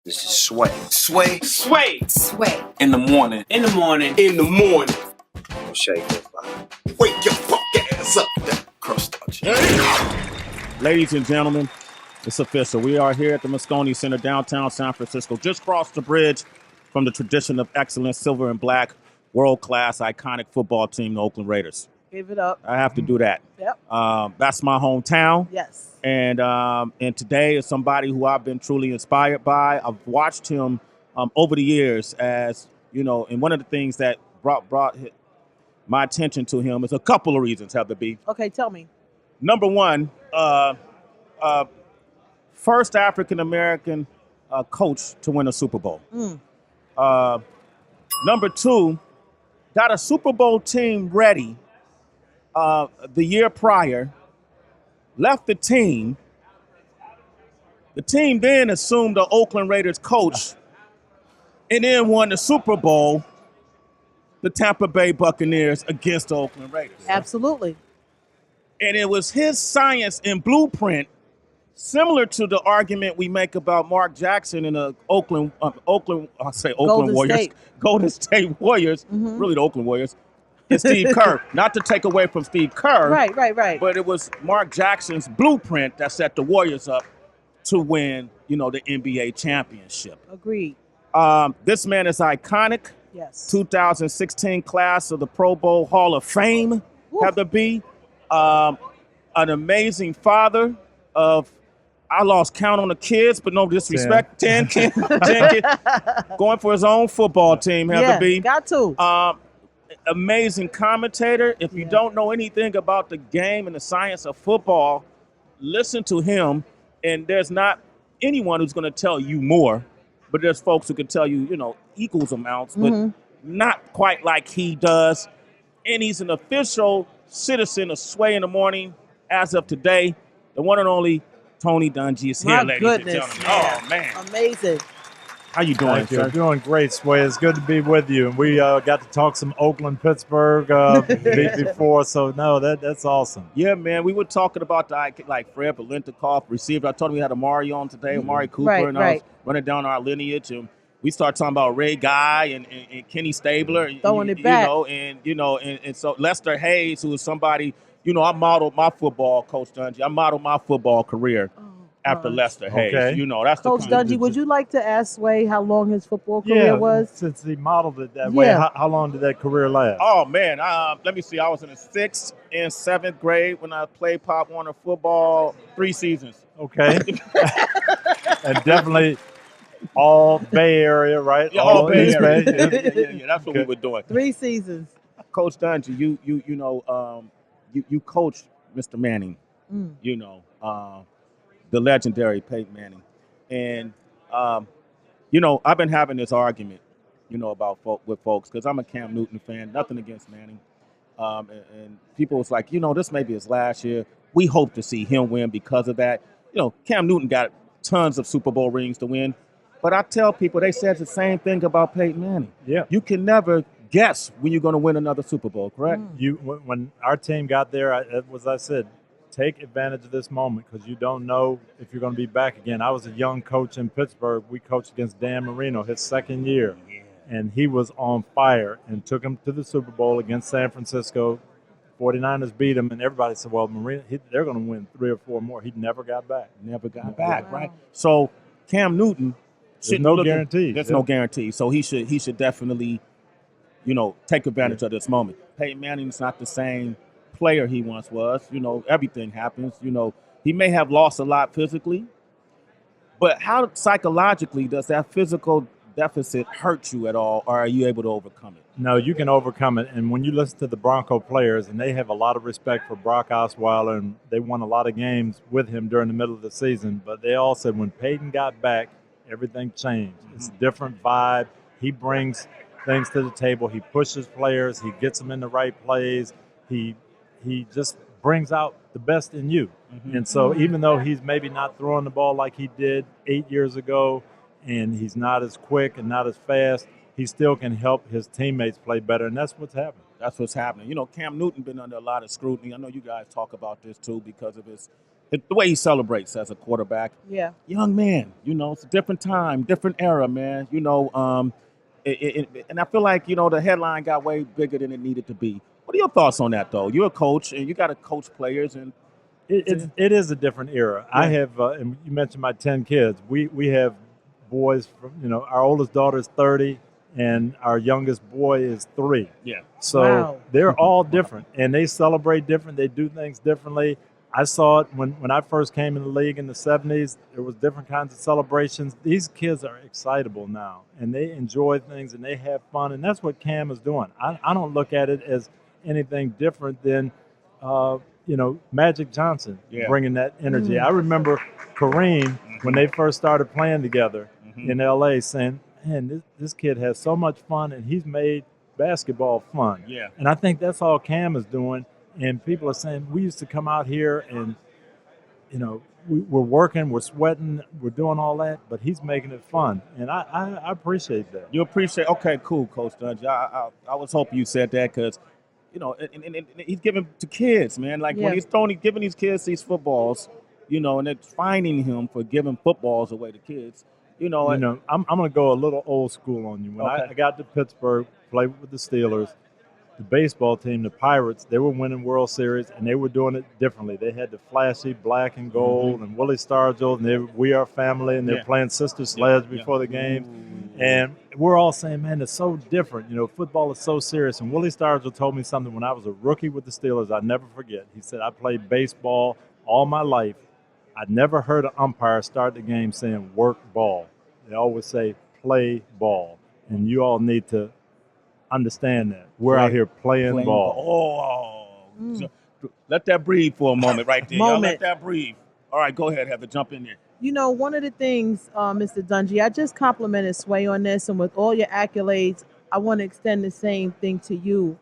This is Sway. Sway. Sway. Sway. In the morning. In the morning. In the morning. Don't shake your vibe. Wake your fuck ass up. That cornstarch. Ladies and gentlemen, it's official. We are here at the Moscone Center, downtown San Francisco, just across the bridge from the tradition of excellence, silver and black, world-class, iconic football team, the Oakland Raiders. Give it up. I have to do that. Yep. That's my hometown. Yes. And today is somebody who I've been truly inspired by. I've watched him over the years as, you know, and one of the things that brought my attention to him is a couple of reasons, Heather B. Okay, tell me. Number one, first African-American coach to win a Super Bowl. Number two, got a Super Bowl team ready the year prior, left the team. The team then assumed the Oakland Raiders coach and then won the Super Bowl, the Tampa Bay Buccaneers against the Oakland Raiders. Absolutely. And it was his science and blueprint, similar to the argument we make about Mark Jackson and the Golden State Warriors, really the Oakland Warriors, and Steve Kerr. Not to take away from Steve Kerr. Right. But it was Mark Jackson's blueprint that set the Warriors up to win, you know, the NBA championship. Agreed. This man is iconic. Yes. 2016 class of the Pro Bowl Hall of Fame, Heather B. An amazing father of, I lost count on the kids, but no disrespect, 10 kids, going for his own football team, Heather B. Got to. Amazing commentator. If you don't know anything about the game and the science of football, listen to him. And there's not anyone who's going to tell you more, but there's folks who can tell you, you know, equals amounts, but not quite like he does. And he's an official citizen of Sway in the Morning as of today. The one and only Tony Dungy is here, ladies and gentlemen. Man. Oh, man. Amazing. How you doing, Thank you. sir? I'm doing great, Sway. It's good to be with you. And we got to talk some Oakland, Pittsburgh before, so no, that's awesome. Yeah, man. We were talking about like Fred Valentikoff, receiver. I told him we had Amari on today, Amari Cooper, Right, and I was running down our lineage, and we started talking about Ray Guy and Kenny Stabler, Throwing it back. And so Lester Hayes, who is somebody, you know, I modeled my football, Coach Dungy. I modeled my football career after Lester Hayes. Okay. You know, that's Coach the kind Dungy, would you like to ask Sway how long his football career was? Since he modeled it that way, how long did that career last? Oh, man. Let me see. I was in the 6th and 7th grade when I played Pop Warner football, 3 seasons. Okay. And definitely all Bay Area, right? Yeah, all Bay East Area. Bay. Yeah. That's what we were doing. 3 seasons. Coach Dungy, you coached Mr. Manning, you know, the legendary Peyton Manning. And, you know, I've been having this argument, you know, with folks, because I'm a Cam Newton fan, nothing against Manning. And people was like, you know, this may be his last year. We hope to see him win because of that. You know, Cam Newton got tons of Super Bowl rings to win. But I tell people, they said the same thing about Peyton Manning. Yeah. You can never guess when you're going to win another Super Bowl, correct? When our team got there, I said, take advantage of this moment because you don't know if you're going to be back again. I was a young coach in Pittsburgh. We coached against Dan Marino his second year, and he was on fire and took him to the Super Bowl against San Francisco. 49ers beat him, and everybody said, well, Marino, they're going to win 3 or 4 more. He never got back. Right? So Cam Newton, there's no guarantee. There's no guarantee. So he should definitely, you know, take advantage of this moment. Peyton Manning's not the same player he once was. You know, everything happens. You know, he may have lost a lot physically, but how psychologically does that physical deficit hurt you at all, or are you able to overcome it? No, you can overcome it. And when you listen to the Bronco players, and they have a lot of respect for Brock Osweiler, and they won a lot of games with him during the middle of the season, but they all said when Peyton got back, everything changed. It's a different vibe. He brings things to the table. He pushes players. He gets them in the right plays. He just brings out the best in you. And so even though he's maybe not throwing the ball like he did 8 years ago, and he's not as quick and not as fast, he still can help his teammates play better, and that's what's happening. That's what's happening. You know, Cam Newton been under a lot of scrutiny. I know you guys talk about this too because of his the way he celebrates as a quarterback. Yeah. Young man, it's a different time, different era, man. And I feel like, the headline got way bigger than it needed to be. What are your thoughts on that, though? You're a coach, and you got to coach players. And It is a different era. Yeah. I have, and you mentioned my 10 kids. We have boys from, our oldest daughter is 30, and our youngest boy is 3. Yeah. So Wow. they're all different, and they celebrate different. They do things differently. I saw it when I first came in the league in the 70s. There was different kinds of celebrations. These kids are excitable now, and they enjoy things, and they have fun, and that's what Cam is doing. I don't look at it as anything different than, Magic Johnson bringing that energy. I remember Kareem, when they first started playing together in L.A., saying, man, this kid has so much fun, and he's made basketball fun. Yeah. And I think that's all Cam is doing. And people are saying, we used to come out here and, we're working, we're sweating, we're doing all that, but he's making it fun. And I appreciate that. You appreciate, okay, cool, Coach Dungy. I was hoping you said that because, and he's giving to kids, man. Like when he's giving these kids these footballs, and they're finding him for giving footballs away to kids. I'm going to go a little old school on you. When I got to Pittsburgh, played with the Steelers, the baseball team, the Pirates, they were winning World Series, and they were doing it differently. They had the flashy black and gold and Willie Stargell, and We Are Family, and they're playing Sister Sledge before the games. And we're all saying, man, it's so different. Football is so serious. And Willie Stargell told me something when I was a rookie with the Steelers I'd never forget. He said, I played baseball all my life. I'd never heard an umpire start the game saying work ball. They always say play ball. And you all need to understand that. We're out here playing ball. So, let that breathe for a moment right there. Y'all let Moment. that breathe. All right, go ahead, Heather. Jump in there. One of the things, Mr. Dungy, I just complimented Sway on this, and with all your accolades, I want to extend the same thing to you.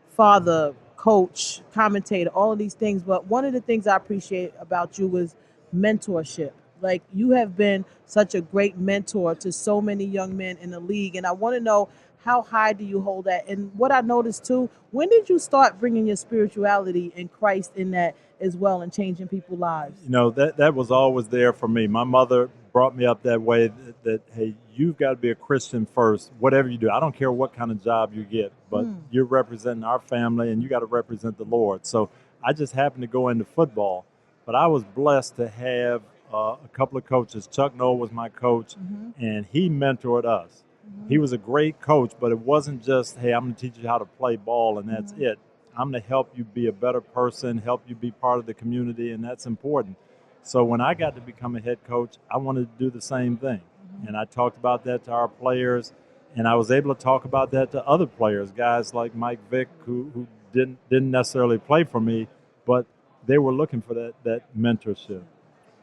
Father, coach, commentator, all of these things. But one of the things I appreciate about you was mentorship. Like, you have been such a great mentor to so many young men in the league. And I want to know, how high do you hold that? And what I noticed too, when did you start bringing your spirituality and Christ in that as well and changing people's lives? That was always there for me. My mother brought me up that way that hey, you've got to be a Christian first, whatever you do. I don't care what kind of job you get, but you're representing our family and you got to represent the Lord. So I just happened to go into football, but I was blessed to have a couple of coaches. Chuck Noll was my coach, and he mentored us. He was a great coach, but it wasn't just, hey, I'm going to teach you how to play ball and that's it. I'm going to help you be a better person, help you be part of the community, and that's important. So when I got to become a head coach, I wanted to do the same thing. And I talked about that to our players, and I was able to talk about that to other players, guys like Mike Vick, who didn't necessarily play for me, but they were looking for that mentorship.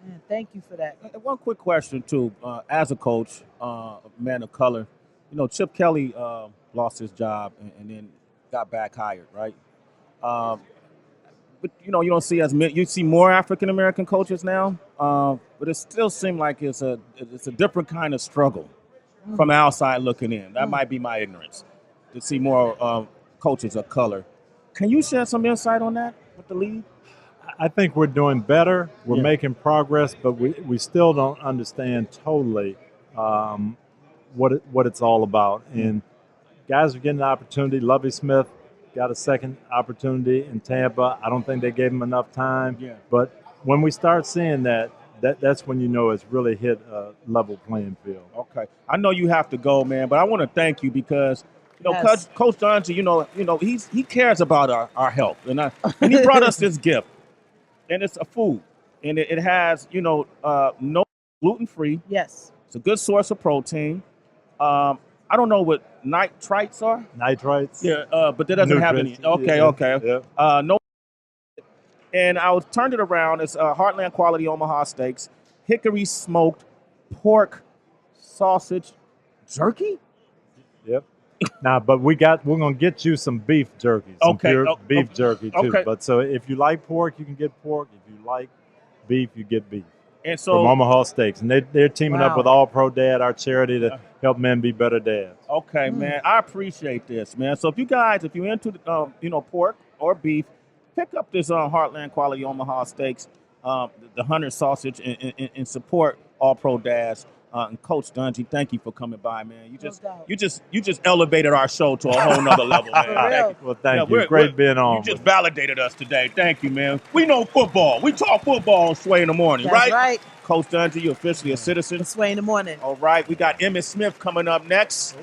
Man, thank you for that. One quick question, too. As a coach, a man of color, Chip Kelly lost his job and then got back hired, right? But, you don't see you see more African-American coaches now, but it still seems like it's a different kind of struggle from the outside looking in. That might be my ignorance, to see more coaches of color. Can you share some insight on that with the league? I think we're doing better. We're making progress, but we still don't understand totally what it's all about. And guys are getting an opportunity. Lovie Smith got a second opportunity in Tampa. I don't think they gave him enough time. Yeah. But when we start seeing that's when it's really hit a level playing field. Okay. I know you have to go, man, but I want to thank you because Coach Dungy, he cares about our health, and he brought us this gift. And it's a food, and it has, no gluten-free. Yes. It's a good source of protein. I don't know what nitrites are. Nitrites? Yeah, but that doesn't have any. Okay. Yeah. No. And I was turned it around. It's Heartland Quality Omaha Steaks, hickory smoked pork sausage jerky. Yep. Now, but we're gonna get you some beef jerky, some pure beef jerky too. Okay. But so if you like pork, you can get pork. If you like beef, you get beef. And so from Omaha Steaks, and they're teaming up with All Pro Dad, our charity, to help men be better dads. Okay, man, I appreciate this, man. So if you're into pork or beef, pick up this Heartland Quality Omaha Steaks. the Hunter Sausage and support All Pro Dads. And Coach Dungy, thank you for coming by, man. You just elevated our show to a whole nother level, man. Thank you. Well, thank you. Great being on. You just validated us today. Thank you, man. We know football. We talk football on Sway in the Morning, That's right. Coach Dungy, you're officially a citizen. Sway in the Morning. All right. We got Emmett Smith coming up next. Ooh,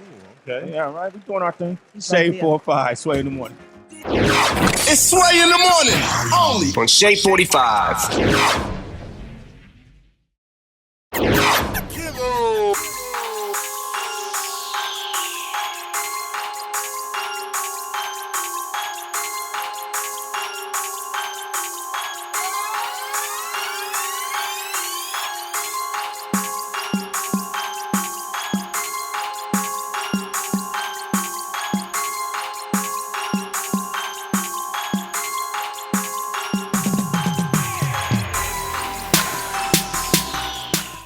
okay. Yeah, right. We're doing our thing. Shade 4-5, Sway in the Morning. It's Sway in the Morning, only On Shade 45.